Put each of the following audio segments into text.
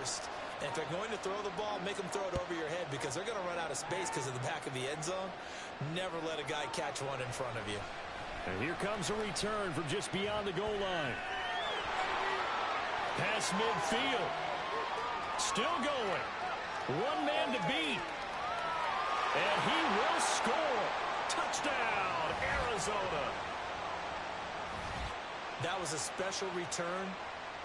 first. And if they're going to throw the ball, make them throw it over your head because they're going to run out of space because of the back of the end zone. Never let a guy catch one in front of you. And here comes a return from just beyond the goal line. Pass midfield. Still going. One man to beat. And he will score. Touchdown, Arizona. That was a special return,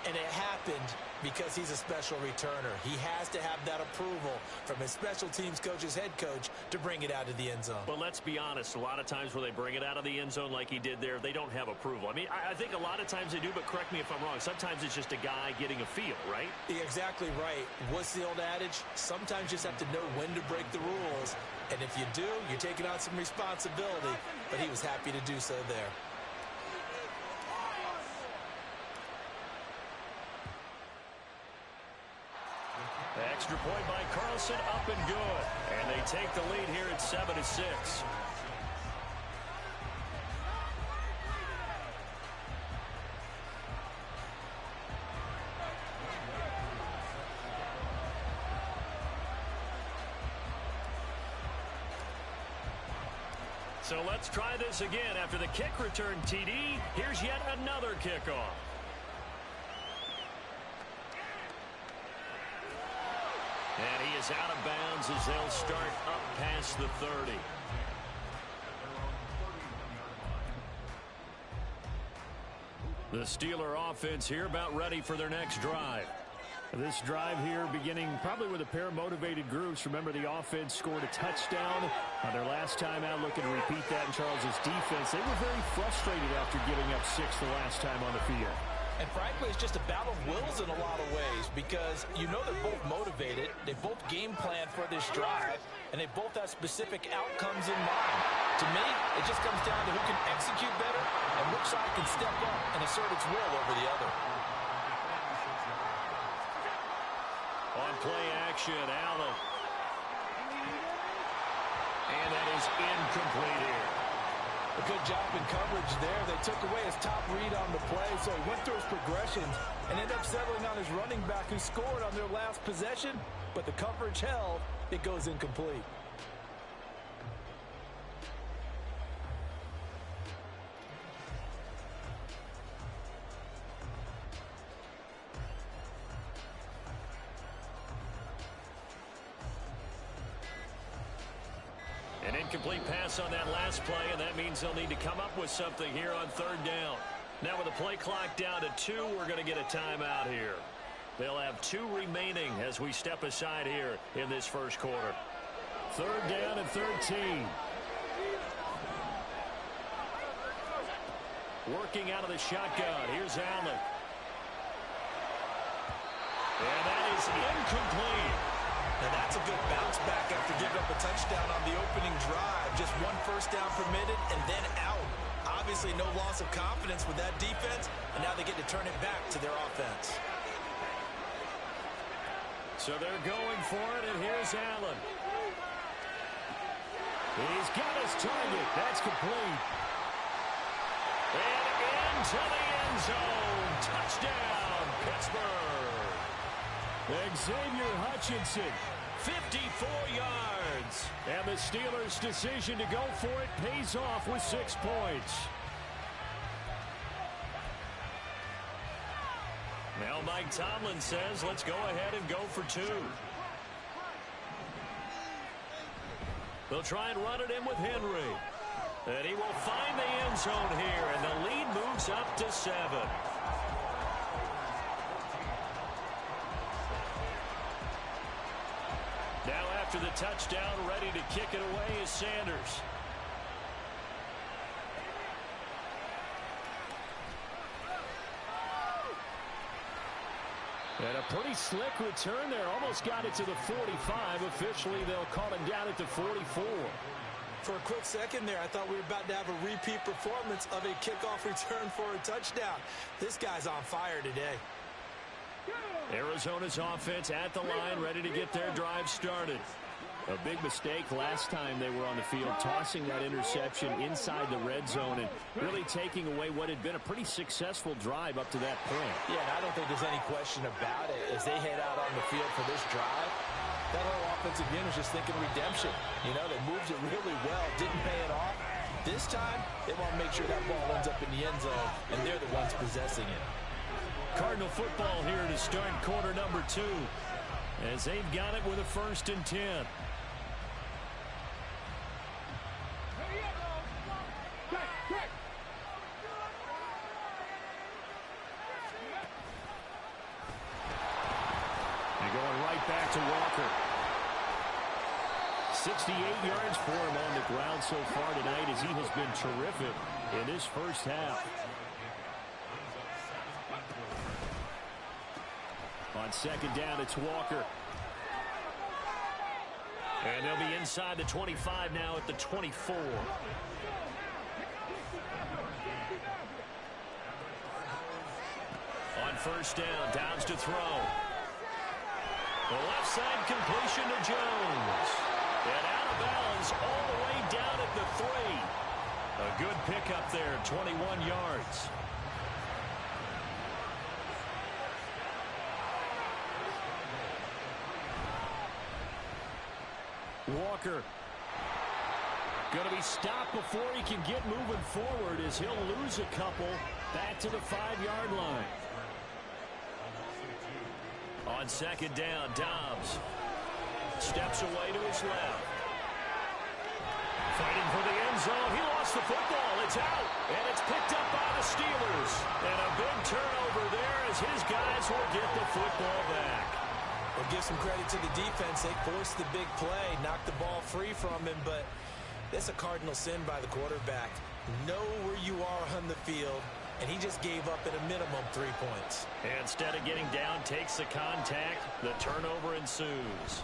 and it happened because he's a special returner. He has to have that approval from his special teams coach's head coach to bring it out of the end zone. But let's be honest, a lot of times when they bring it out of the end zone like he did there, they don't have approval. I mean, I think a lot of times they do, but correct me if I'm wrong. Sometimes it's just a guy getting a feel, right? You're exactly right. What's the old adage? Sometimes you just have to know when to break the rules. And if you do, you're taking on some responsibility. But he was happy to do so there. The extra point by Carlson, up and good. And they take the lead here at 7-6. So let's try this again. After the kick return TD, here's yet another kickoff. And he is out of bounds as they'll start up past the 30. The Steeler offense here about ready for their next drive. This drive here beginning probably with a pair of motivated groups. Remember, the offense scored a touchdown on their last time out, looking to repeat that in Charles's defense. They were very frustrated after giving up 6 the last time on the field. And frankly, it's just a battle of wills in a lot of ways because you know they're both motivated, they both game plan for this drive, and they both have specific outcomes in mind. To me, it just comes down to who can execute better and which side can step up and assert its will over the other. On play action, Allen. And that is incomplete here. A good job in coverage there. They took away his top read on the play, so he went through his progressions and ended up settling on his running back who scored on their last possession, but the coverage held. It goes incomplete. An incomplete pass on that last play, and that means they'll need to come up with something here on third down. Now with the play clock down to 2, we're going to get a timeout here. They'll have 2 remaining as we step aside here in this first quarter. Third down and 13. Working out of the shotgun. Here's Allen. And that is incomplete. Now that's a good bounce back after giving up a touchdown on the opening drive. Just 1 first down permitted and then out. Obviously no loss of confidence with that defense, and now they get to turn it back to their offense. So they're going for it, and here's Allen. He's got his target. That's complete. And into the end zone. Touchdown, Pittsburgh. Xavier Hutchinson, 54 yards. And the Steelers' decision to go for it pays off with 6 points. Now Mike Tomlin says, let's go ahead and go for 2. They'll try and run it in with Henry. And he will find the end zone here, and the lead moves up to 7. Now after the touchdown, ready to kick it away is Sanders. And a pretty slick return there. Almost got it to the 45. Officially, they'll call him down at the 44. For a quick second there, I thought we were about to have a repeat performance of a kickoff return for a touchdown. This guy's on fire today. Arizona's offense at the line, ready to get their drive started. A big mistake last time they were on the field, tossing that interception inside the red zone and really taking away what had been a pretty successful drive up to that point. Yeah, and I don't think there's any question about it. As they head out on the field for this drive, that whole offensive unit is just thinking redemption. You know, they moved it really well, didn't pay it off. This time, they want to make sure that ball ends up in the end zone, and they're the ones possessing it. Cardinal football here to start quarter number 2, as they've got it with a 1st and 10. Going right back to Walker. 68 yards for him on the ground so far tonight, as he has been terrific in this first half. On 2nd down, it's Walker. And they'll be inside the 25 now at the 24. On 1st down, Downs to throw. The left side completion to Jones. And out of bounds all the way down at the 3. A good pickup there, 21 yards. Walker going to be stopped before he can get moving forward, as he'll lose a couple back to the 5-yard line. On 2nd down, Dobbs steps away to his left. Fighting for the end zone. He lost the football. It's out, and it's picked up by the Steelers. And a big turnover there as his guys will get the football back. We'll give some credit to the defense. They forced the big play, knocked the ball free from him, but that's a cardinal sin by the quarterback. Know where you are on the field, and he just gave up at a minimum 3 points. And instead of getting down, takes the contact. The turnover ensues.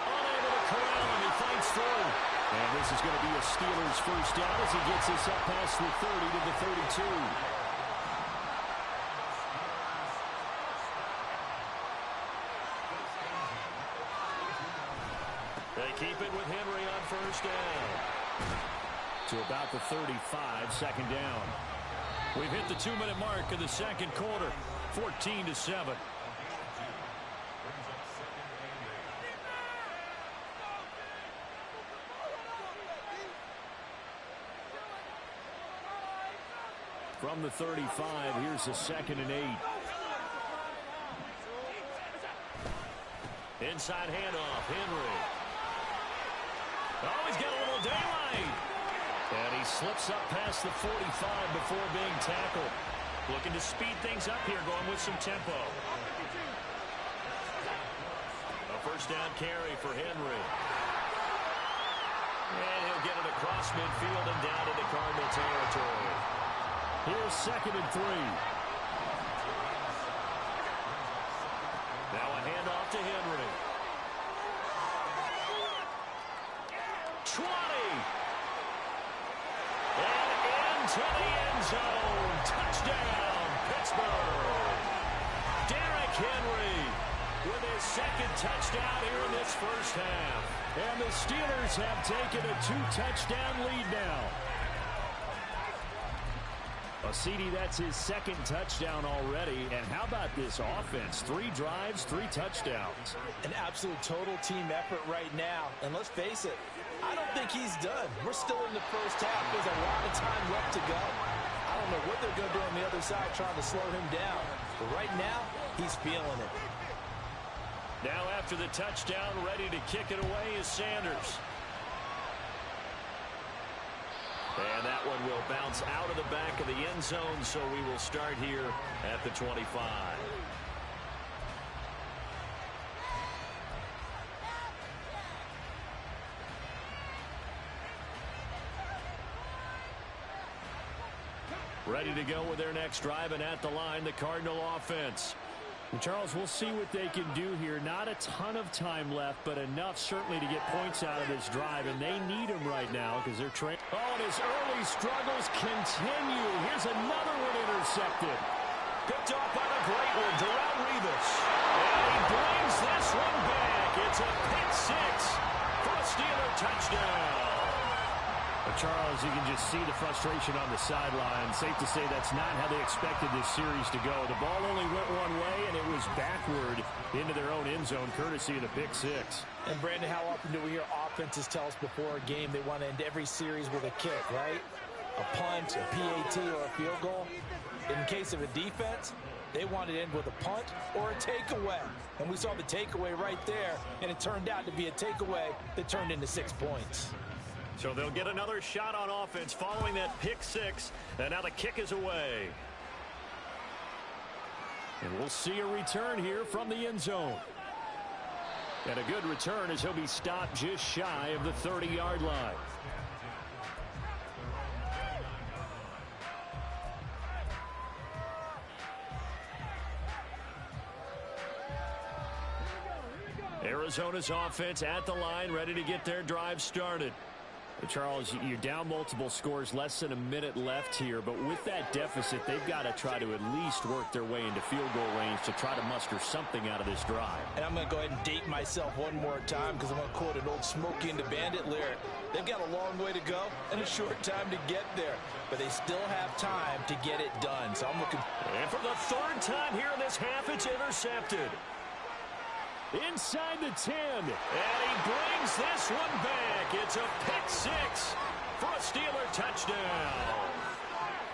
Unable to corral him. He fights through. And this is going to be a Steelers 1st down as he gets this up past the 30 to the 32. They keep it with Henry on 1st down. To about the 35, 2nd down. We've hit the 2-minute mark of the 2nd quarter, 14-7. From the 35, here's the 2nd and 8. Inside handoff, Henry. Oh, he's got a little daylight. And he slips up past the 45 before being tackled. Looking to speed things up here, going with some tempo. A 1st down carry for Henry. And he'll get it across midfield and down into Cardinal territory. Here's 2nd and 3. Now a handoff to Henry. 20. And into the end zone. Touchdown, Pittsburgh. Derrick Henry with his 2nd touchdown here in this first half. And the Steelers have taken a 2-touchdown lead now. CD, that's his 2nd touchdown already. And how about this offense? 3 drives, 3 touchdowns. An absolute total team effort right now. And let's face it, I don't think he's done. We're still in the first half. There's a lot of time left to go. I don't know what they're going to do on the other side trying to slow him down. But right now, he's feeling it. Now after the touchdown, ready to kick it away is Sanders. And that one will bounce out of the back of the end zone, so we will start here at the 25. Ready to go with their next drive, and at the line, the Cardinal offense. And Charles, we'll see what they can do here. Not a ton of time left, but enough certainly to get points out of this drive, and they need him right now because they're training. Oh, and his early struggles continue. Here's another one intercepted. Picked off by the great one, Darrelle Revis. And he brings this one just see the frustration on the sideline. Safe to say that's not how they expected this series to go. The ball only went one way, and it was backward into their own end zone, courtesy of the pick six. And, Brandon, how often do we hear offenses tell us before a game they want to end every series with a kick, right? A punt, a PAT, or a field goal. In case of a defense, they want to end with a punt or a takeaway. And we saw the takeaway right there, and it turned out to be a takeaway that turned into 6 points. So they'll get another shot on offense following that pick six, and now the kick is away. And we'll see a return here from the end zone. And a good return as he'll be stopped just shy of the 30-yard line. Arizona's offense at the line, ready to get their drive started. Charles, you're down multiple scores, less than a minute left here, but with that deficit, they've got to try to at least work their way into field goal range to try to muster something out of this drive. And I'm going to go ahead and date myself one more time because I'm going to quote an old Smokey and the Bandit lyric. They've got a long way to go and a short time to get there, but they still have time to get it done. So I'm looking. And for the third time here in this half, it's intercepted. Inside the 10, and he brings this one back. It's a pick six for a Steeler touchdown.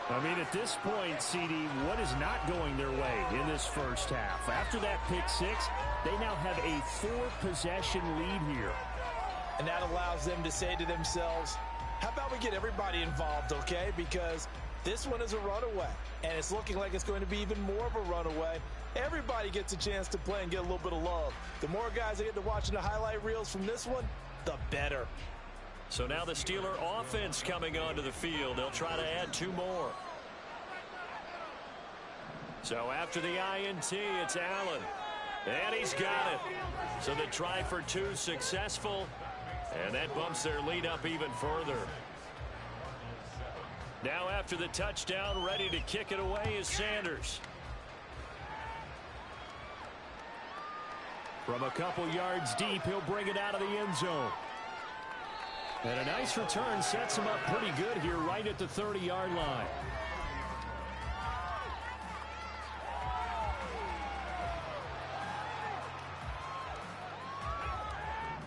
I mean, at this point, CD, what is not going their way in this first half? After that pick six, they now have a 4-possession lead here. And that allows them to say to themselves, how about we get everybody involved, okay? Because this one is a runaway, and it's looking like it's going to be even more of a runaway. Everybody gets a chance to play and get a little bit of love. The more guys that get to watching the highlight reels from this one, the better. So now the Steeler offense coming onto the field. They'll try to add 2 more. So after the INT, it's Allen. And he's got it. So the try for 2 successful. And that bumps their lead up even further. Now after the touchdown, ready to kick it away is Sanders. From a couple yards deep, he'll bring it out of the end zone. And a nice return sets him up pretty good here right at the 30-yard line.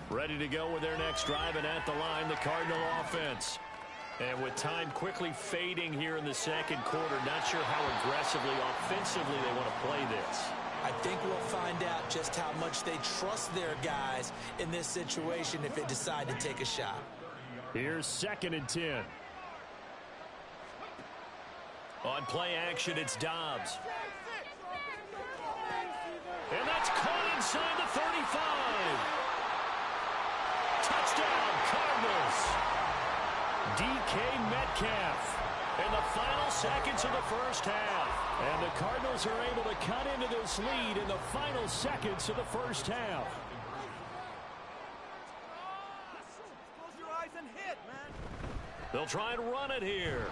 Ready to go with their next drive, and at the line, the Cardinal offense. And with time quickly fading here in the second quarter, not sure how aggressively, offensively they want to play this. I think we'll find out just how much they trust their guys in this situation if they decide to take a shot. Here's 2nd and 10. On play action, it's Dobbs. And that's caught inside the 35. Touchdown, Cardinals. DK Metcalf in the final seconds of the first half. And the Cardinals are able to cut into this lead in the final seconds of the first half. Close your eyes and hit, man. They'll try and run it here.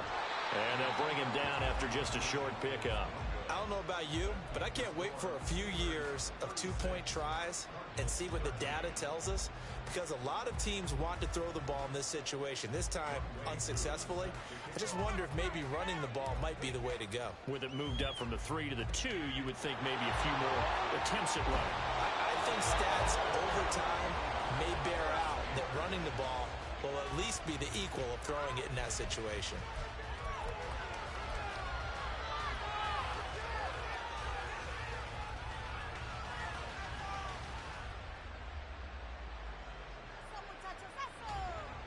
And they'll bring him down after just a short pickup. I don't know about you, but I can't wait for a few years of 2-point tries and see what the data tells us, because a lot of teams want to throw the ball in this situation, this time unsuccessfully. I just wonder if maybe running the ball might be the way to go. With it moved up from the 3 to the 2, you would think maybe a few more attempts at running. I think stats over time may bear out that running the ball will at least be the equal of throwing it in that situation.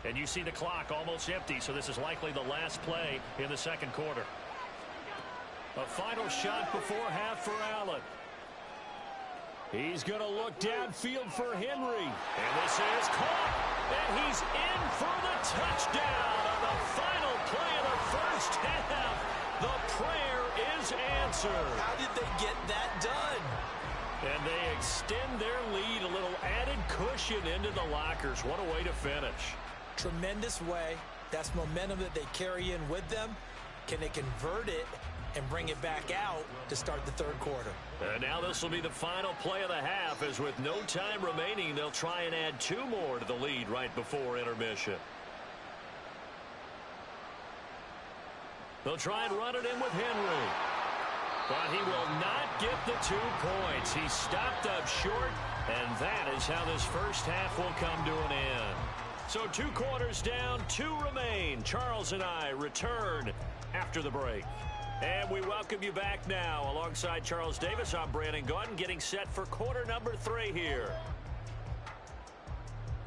And you see the clock almost empty, so this is likely the last play in the second quarter. A final shot before half for Allen. He's going to look downfield for Henry. And this is caught. And he's in for the touchdown on the final play of the first half. The prayer is answered. How did they get that done? And they extend their lead, a little added cushion into the lockers. What a way to finish. Tremendous way. That's momentum that they carry in with them. Can they convert it and bring it back out to start the third quarter? And now this will be the final play of the half, as with no time remaining, they'll try and add 2 more to the lead right before intermission. They'll try and run it in with Henry. But he will not get the 2 points. He stopped up short, and that is how this first half will come to an end. So 2 quarters down, 2 remain. Charles and I return after the break. And we welcome you back now. Alongside Charles Davis, I'm Brandon Gaudin, getting set for quarter number 3 here.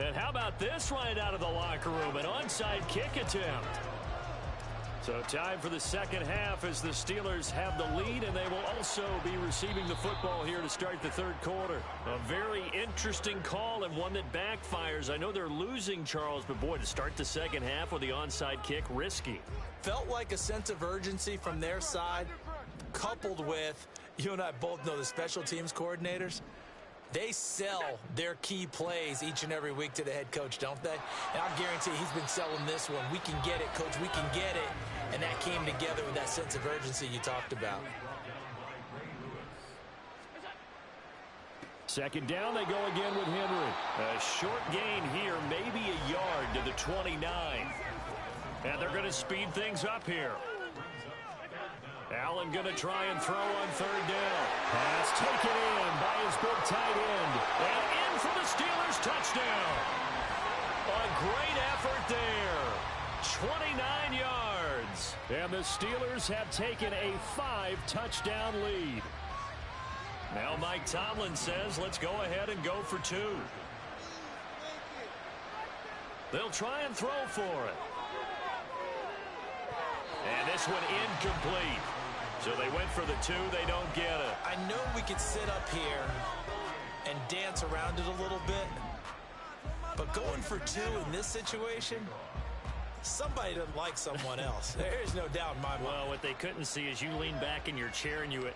And how about this right out of the locker room? An onside kick attempt. So time for the second half as the Steelers have the lead, and they will also be receiving the football here to start the third quarter. A very interesting call and one that backfires. I know they're losing, Charles, but boy, to start the second half with the onside kick, risky. Felt like a sense of urgency from their side, coupled with, you and I both know the special teams coordinators. They sell their key plays each and every week to the head coach, don't they? And I'll guarantee he's been selling this one. We can get it, coach. We can get it. And that came together with that sense of urgency you talked about. Second down, they go again with Henry. A short gain here, maybe a yard to the 29. And they're going to speed things up here. Allen going to try and throw on third down. Pass taken in by his big tight end. And in for the Steelers touchdown. A great effort there. 29 yards. And the Steelers have taken a 5-touchdown lead. Now Mike Tomlin says, let's go ahead and go for 2. They'll try and throw for it. And this one incomplete. So they went for the 2. They don't get it. I know we could sit up here and dance around it a little bit, but going for 2 in this situation, somebody doesn't like someone else. There's no doubt in my mind. Well, what they couldn't see is you lean back in your chair and you went,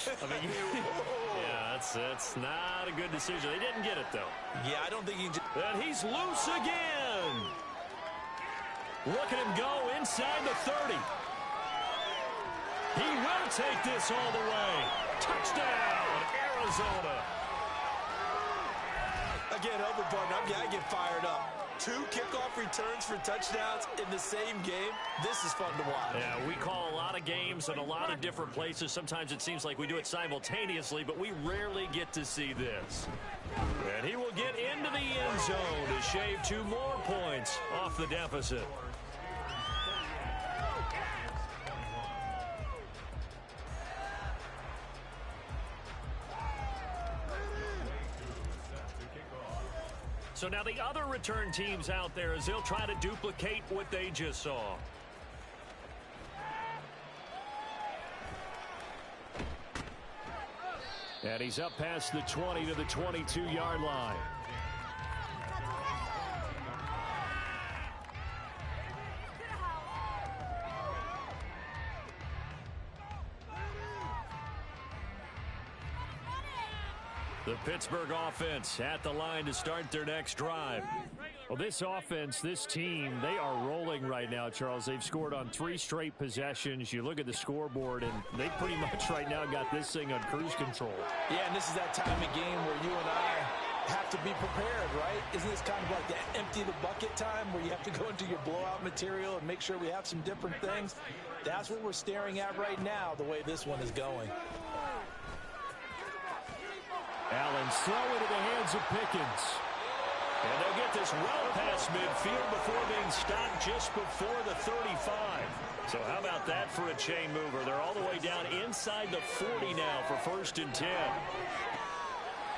yeah, that's not a good decision. They didn't get it, though. Yeah, I don't think he can. And he's loose again. Look at him go inside the 30. He will take this all the way. Touchdown, Arizona. Again, Elder Partner, I get fired up. 2 kickoff returns for touchdowns in the same game. This is fun to watch. Yeah, we call a lot of games in a lot of different places. Sometimes it seems like we do it simultaneously, but we rarely get to see this. And he will get into the end zone to shave 2 more points off the deficit. So now the other return teams out there as they'll try to duplicate what they just saw. And he's up past the 20 to the 22-yard line. The Pittsburgh offense at the line to start their next drive. Well, this offense, this team, they are rolling right now, Charles. They've scored on 3 straight possessions. You look at the scoreboard, and they pretty much right now got this thing on cruise control. Yeah, and this is that time of game where you and I have to be prepared, right? Isn't this kind of like the empty the bucket time where you have to go into your blowout material and make sure we have some different things? That's what we're staring at right now, the way this one is going. Allen throw into the hands of Pickens. And they'll get this well past midfield before being stopped just before the 35. So how about that for a chain mover? They're all the way down inside the 40 now for 1st and 10.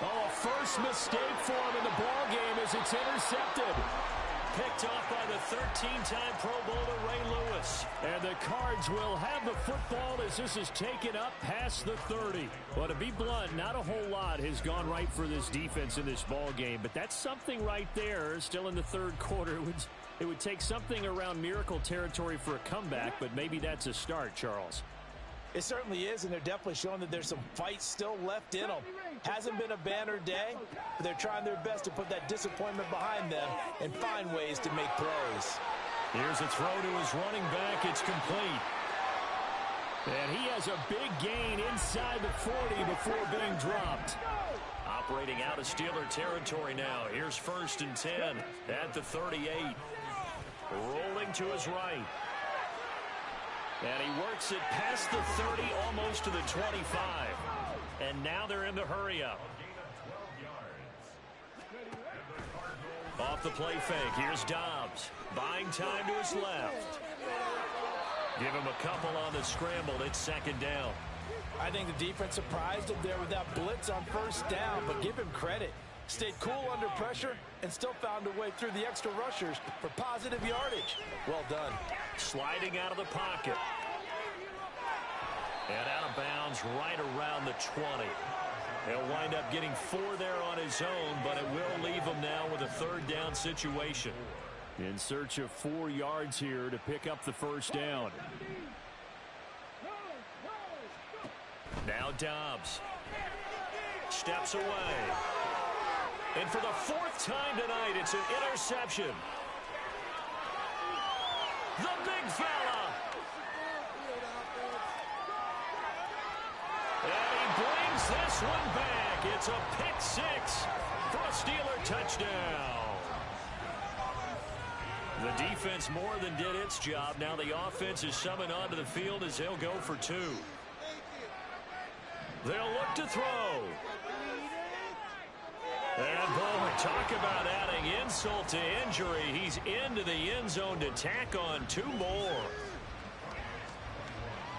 Oh, a first mistake for him in the ball game as it's intercepted. Picked off by the 13-time Pro Bowler Ray Lewis. And the Cards will have the football as this is taken up past the 30. Well, to be blunt, not a whole lot has gone right for this defense in this ball game, but that's something right there. Still in the third quarter, it would take something around miracle territory for a comeback, but maybe that's a start, Charles. It certainly is, and they're definitely showing that there's some fight still left in them. Hasn't been a banner day, but they're trying their best to put that disappointment behind them and find ways to make plays. Here's a throw to his running back. It's complete. And he has a big gain inside the 40 before being dropped. Operating out of Steeler territory now. Here's 1st and 10 at the 38. Rolling to his right. And he works it past the 30, almost to the 25. And now they're in the hurry-up. Off the play fake, here's Dobbs. Buying time to his left. Give him a couple on the scramble. It's second down. I think the defense surprised him there with that blitz on first down, but give him credit. Stayed cool under pressure and still found a way through the extra rushers for positive yardage. Well done. Sliding out of the pocket. And out of bounds right around the 20. He'll wind up getting 4 there on his own, but it will leave him now with a third down situation. In search of 4 yards here to pick up the first down. Now Dobbs. Steps away. And for the 4th time tonight, it's an interception. The big fella. And he brings this one back. It's a pick 6 for a Steeler touchdown. The defense more than did its job. Now the offense is summoned onto the field as they'll go for 2. They'll look to throw. And boy, talk about adding insult to injury. He's into the end zone to tack on 2 more.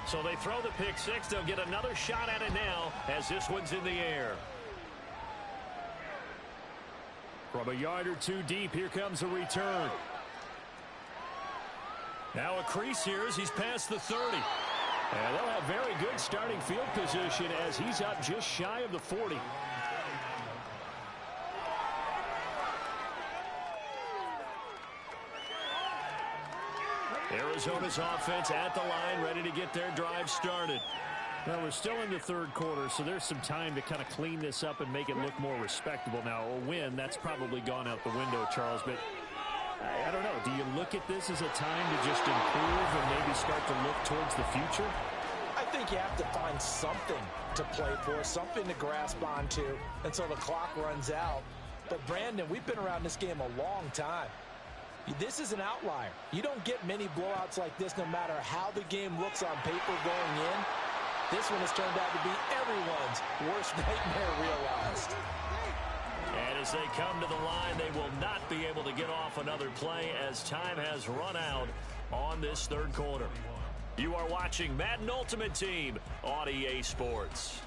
So they throw the pick 6. They'll get another shot at it now as this one's in the air. From a yard or 2 deep, here comes a return. Now a crease here as he's past the 30. And they'll have very good starting field position as he's up just shy of the 40. Arizona's offense at the line, ready to get their drive started. Well, we're still in the 3rd quarter, so there's some time to kind of clean this up and make it look more respectable. Now, a win, that's probably gone out the window, Charles, but I don't know. Do you look at this as a time to just improve and maybe start to look towards the future? I think you have to find something to play for, something to grasp onto until the clock runs out. But, Brandon, we've been around this game a long time. This is an outlier. You don't get many blowouts like this no matter how the game looks on paper going in. This one has turned out to be everyone's worst nightmare realized. And as they come to the line, they will not be able to get off another play as time has run out on this 3rd quarter. You are watching Madden Ultimate Team on EA Sports.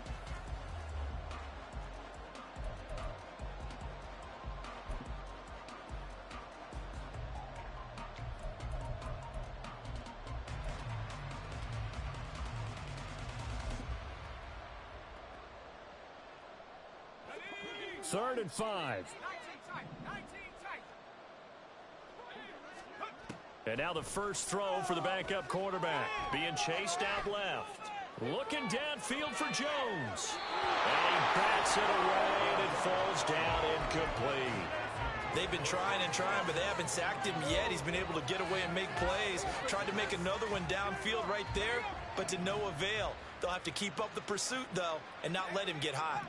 Third and 5. And now the first throw for the backup quarterback. Being chased out left. Looking downfield for Jones. And he bats it away, and it falls down incomplete. They've been trying and trying, but they haven't sacked him yet. He's been able to get away and make plays. Tried to make another one downfield right there, but to no avail. They'll have to keep up the pursuit, though, and not let him get hot.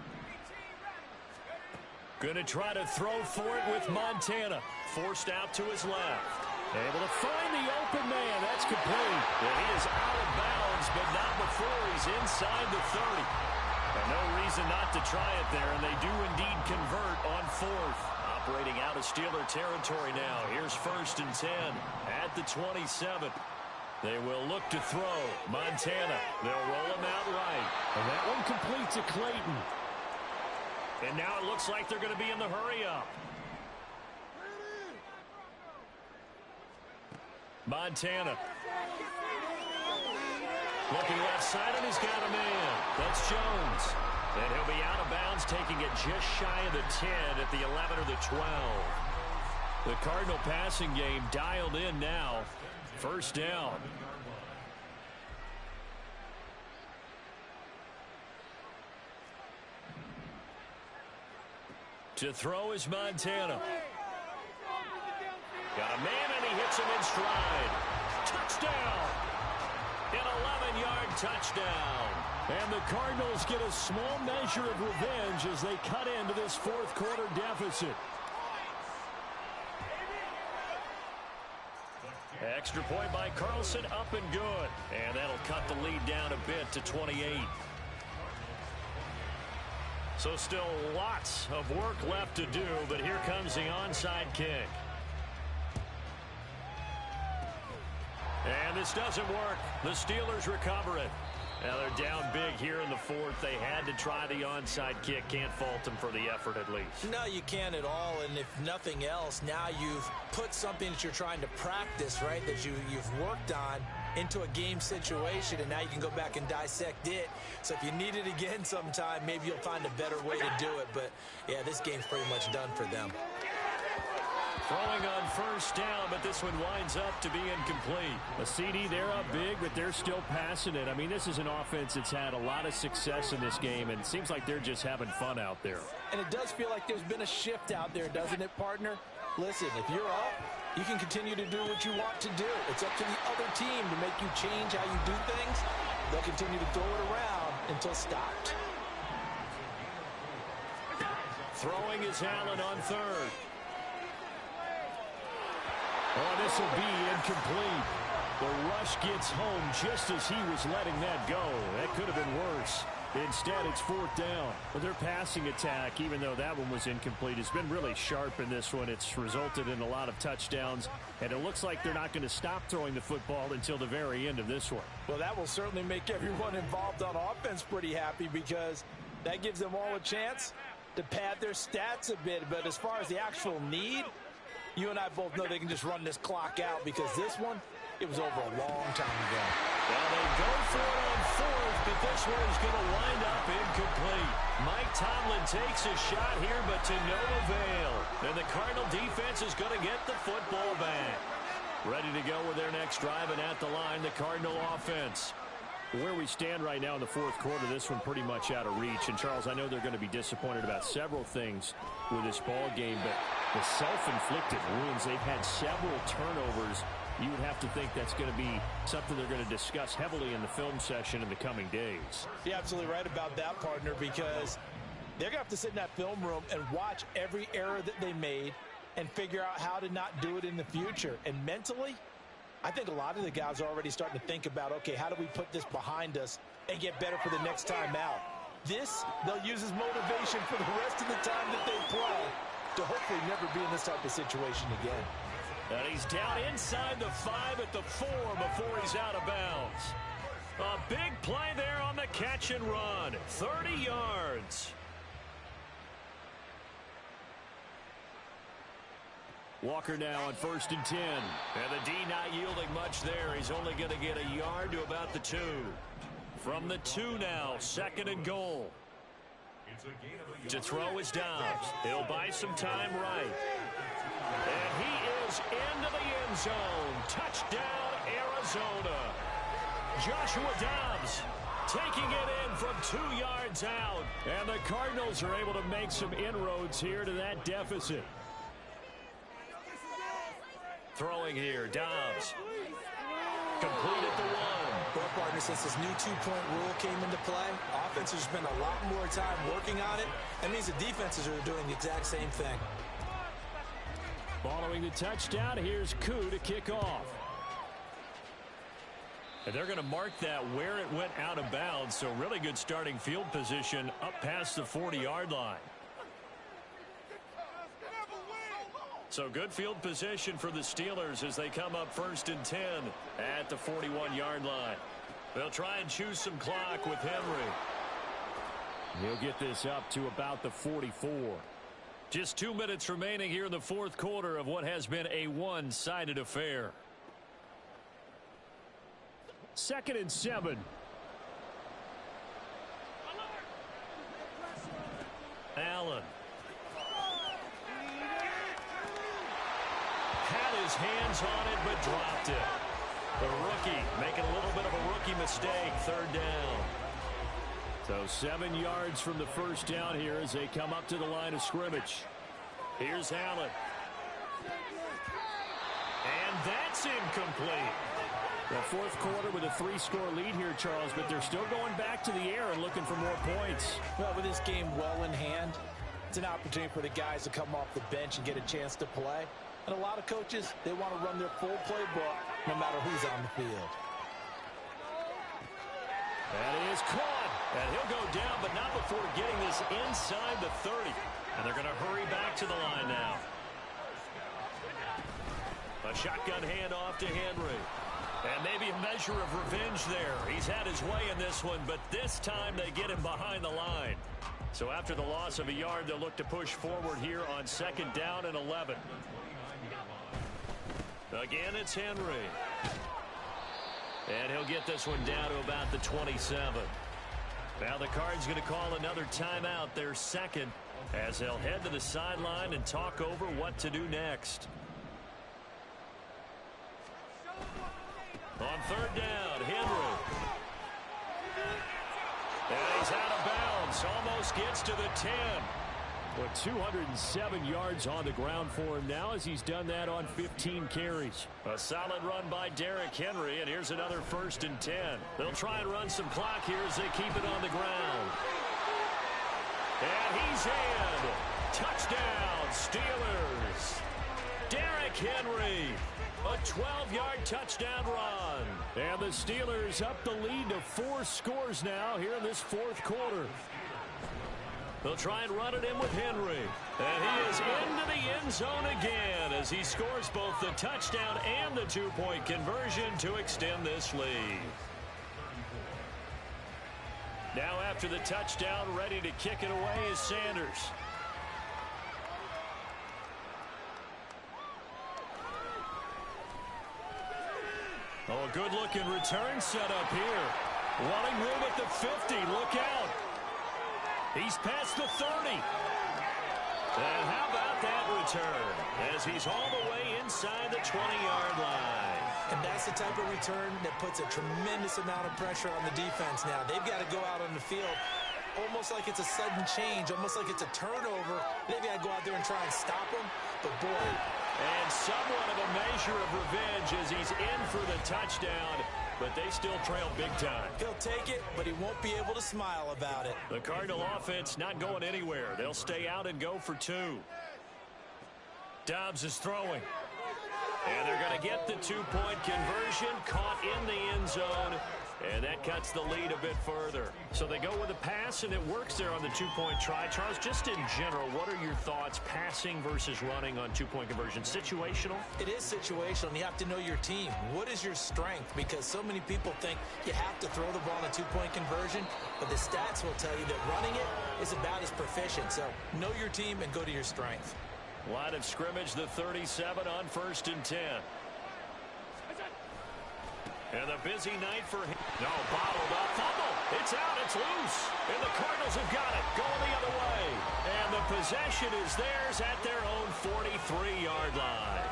Gonna try to throw for it with Montana. Forced out to his left. Able to find the open man. That's complete. And he is out of bounds, but not before he's inside the 30. And no reason not to try it there, and they do indeed convert on 4th. Operating out of Steeler territory now. Here's 1st and 10 at the 27. They will look to throw. Montana. They'll roll him out right. And that one complete to Clayton. And now it looks like they're going to be in the hurry-up. Montana. Looking left side, and he's got a man. That's Jones. And he'll be out of bounds, taking it just shy of the 10 at the 11 or the 12. The Cardinal passing game dialed in now. First down. To throw is Montana. Got a man, and he hits him in stride. Touchdown! An 11-yard touchdown. And the Cardinals get a small measure of revenge as they cut into this 4th quarter deficit. Extra point by Carlson, up and good. And that'll cut the lead down a bit to 28. So still lots of work left to do, but here comes the onside kick. And this doesn't work. The Steelers recover it. Now they're down big here in the fourth. They had to try the onside kick. Can't fault them for the effort at least. No, you can't at all. And if nothing else, now you've put something that you're trying to practice, right, that you've worked on into a game situation, and now you can go back and dissect it. So if you need it again sometime, maybe you'll find a better way to do it. But, yeah, this game's pretty much done for them. Throwing on first down, but this one winds up to be incomplete. A CD, they're up big, but they're still passing it. I mean, this is an offense that's had a lot of success in this game, and it seems like they're just having fun out there. And it does feel like there's been a shift out there, doesn't it, partner? Listen, if you're up, you can continue to do what you want to do. It's up to the other team to make you change how you do things. They'll continue to throw it around until stopped. Throwing is Allen on third. Oh, this will be incomplete. The rush gets home just as he was letting that go. That could have been worse. Instead, it's fourth down. Well, their passing attack, even though that one was incomplete, has been really sharp in this one. It's resulted in a lot of touchdowns, and it looks like they're not going to stop throwing the football until the very end of this one. Well, that will certainly make everyone involved on offense pretty happy, because that gives them all a chance to pad their stats a bit. But as far as the actual need, you and I both know they can just run this clock out, because this one, it was over a long time ago. Well, they go for it on fourth, but this one is going to wind up incomplete. Mike Tomlin takes a shot here, but to no avail. And the Cardinal defense is going to get the football back. Ready to go with their next drive, and at the line, the Cardinal offense. Where we stand right now in the fourth quarter, this one pretty much out of reach. And, Charles, I know they're going to be disappointed about several things with this ball game, but the self-inflicted wounds, they've had several turnovers. You would have to think that's going to be something they're going to discuss heavily in the film session in the coming days. You're absolutely right about that, partner, because they're going to have to sit in that film room and watch every error that they made and figure out how to not do it in the future. And mentally, I think a lot of the guys are already starting to think about, okay, how do we put this behind us and get better for the next time out? This, they'll use as motivation for the rest of the time that they play to hopefully never be in this type of situation again. And he's down inside the 5 at the 4 before he's out of bounds. A big play there on the catch and run. 30 yards. Walker now on 1st and 10. And the D not yielding much there. He's only going to get a yard to about the 2. From the 2 now, 2nd and goal. To throw is Dobbs. He'll buy some time right. And he is into the end zone. Touchdown, Arizona. Joshua Dobbs taking it in from 2 yards out. And the Cardinals are able to make some inroads here to that deficit. Throwing here, Dobbs. Complete at the 1. Well, partner, since this new two-point rule came into play, offenses spend a lot more time working on it. That means the defenses are doing the exact same thing. Following the touchdown, here's Koo to kick off. And they're going to mark that where it went out of bounds, so really good starting field position up past the 40-yard line. So good field position for the Steelers as they come up 1st and 10 at the 41-yard line. They'll try and choose some clock with Henry. He'll get this up to about the 44. Just 2 minutes remaining here in the fourth quarter of what has been a one-sided affair. 2nd and 7. Allen. Had his hands on it, but dropped it. The rookie making a little bit of a rookie mistake. 3rd down. So 7 yards from the first down here as they come up to the line of scrimmage. Here's Allen. And that's incomplete. The fourth quarter with a 3-score lead here, Charles, but they're still going back to the air and looking for more points. Well, with this game well in hand, it's an opportunity for the guys to come off the bench and get a chance to play. And a lot of coaches, they want to run their full playbook no matter who's on the field. That is caught. And he'll go down, but not before getting this inside the 30. And they're going to hurry back to the line now. A shotgun handoff to Henry. And maybe a measure of revenge there. He's had his way in this one, but this time they get him behind the line. So after the loss of a yard, they'll look to push forward here on 2nd down and 11. Again, it's Henry. And he'll get this one down to about the 27. Now the Cards going to call another timeout, their second, as they'll head to the sideline and talk over what to do next. On 3rd down, Henry. And he's out of bounds. Almost gets to the 10. Well, 207 yards on the ground for him now as he's done that on 15 carries. A solid run by Derrick Henry, and here's another 1st and 10. They'll try and run some clock here as they keep it on the ground. And he's in. Touchdown, Steelers. Derrick Henry. A 12-yard touchdown run. And the Steelers up the lead to 4 scores now here in this 4th quarter. They'll try and run it in with Henry. And he is into the end zone again as he scores both the touchdown and the 2-point conversion to extend this lead. Now after the touchdown, ready to kick it away is Sanders. Oh, a good-looking return set up here. Wanting room at the 50. Look out. He's past the 30. And how about that return? As he's all the way inside the 20-yard line. And that's the type of return that puts a tremendous amount of pressure on the defense now. They've got to go out on the field almost like it's a sudden change, almost like it's a turnover. They've got to go out there and try and stop him. But, boy. And somewhat of a measure of revenge as he's in for the touchdown. But they still trail big time. He'll take it, but he won't be able to smile about it. The Cardinal offense not going anywhere. They'll stay out and go for 2. Dobbs is throwing. And they're going to get the 2-point conversion. Caught in the end zone. And that cuts the lead a bit further. So they go with a pass, and it works there on the 2-point try. Charles, just in general, what are your thoughts passing versus running on 2-point conversion? Situational? It is situational, and you have to know your team. What is your strength? Because so many people think you have to throw the ball on a 2-point conversion, but the stats will tell you that running it is about as proficient. So know your team and go to your strength. Line of scrimmage, the 37 on 1st and 10. And a busy night for him. No, bottled up. Fumble. It's out. It's loose. And the Cardinals have got it. Going the other way. And the possession is theirs at their own 43-yard line.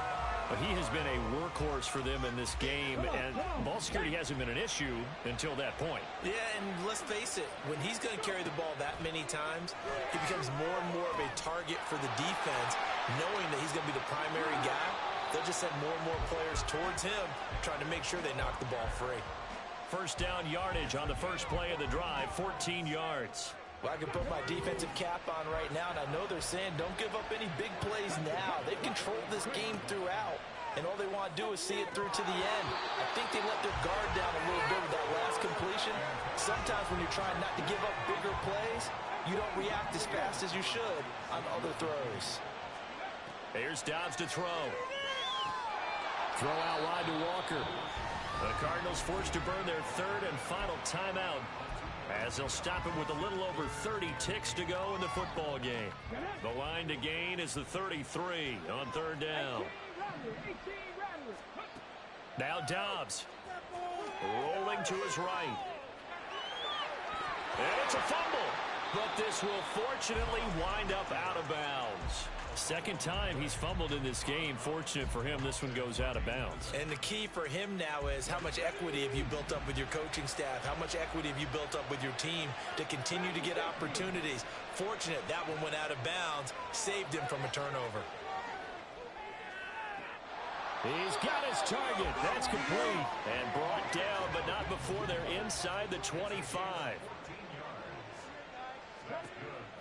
But he has been a workhorse for them in this game, and ball security hasn't been an issue until that point. Yeah, and let's face it, when he's going to carry the ball that many times, he becomes more and more of a target for the defense, knowing that he's going to be the primary guy. They'll just send more and more players towards him, trying to make sure they knock the ball free. 1st down yardage on the first play of the drive, 14 yards. Well, I can put my defensive cap on right now, and I know they're saying don't give up any big plays now. They've controlled this game throughout, and all they want to do is see it through to the end. I think they let their guard down a little bit with that last completion. Sometimes when you're trying not to give up bigger plays, you don't react as fast as you should on other throws. Here's Dobbs to throw. Throw out wide to Walker. The Cardinals forced to burn their 3rd and final timeout as they'll stop it with a little over 30 ticks to go in the football game. The line to gain is the 33 on 3rd down. Now Dobbs rolling to his right. And it's a fumble, but this will fortunately wind up out of bounds. 2nd time he's fumbled in this game. Fortunate for him, this one goes out of bounds. And the key for him now is how much equity have you built up with your coaching staff? How much equity have you built up with your team to continue to get opportunities? Fortunate that one went out of bounds, saved him from a turnover. He's got his target. That's complete. And brought down, but not before they're inside the 25.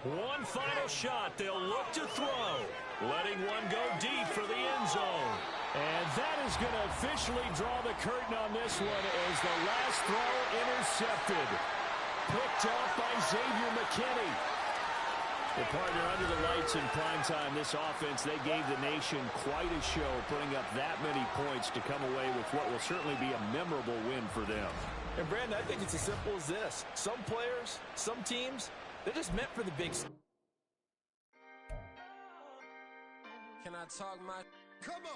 One final shot. They'll look to throw. Letting one go deep for the end zone. And that is going to officially draw the curtain on this one as the last throw intercepted. Picked off by Xavier McKinney. The partner under the lights in primetime, this offense, they gave the nation quite a show, putting up that many points to come away with what will certainly be a memorable win for them. And, Brandon, I think it's as simple as this. Some players, some teams, they're just meant for the big... Can I talk my... Come on!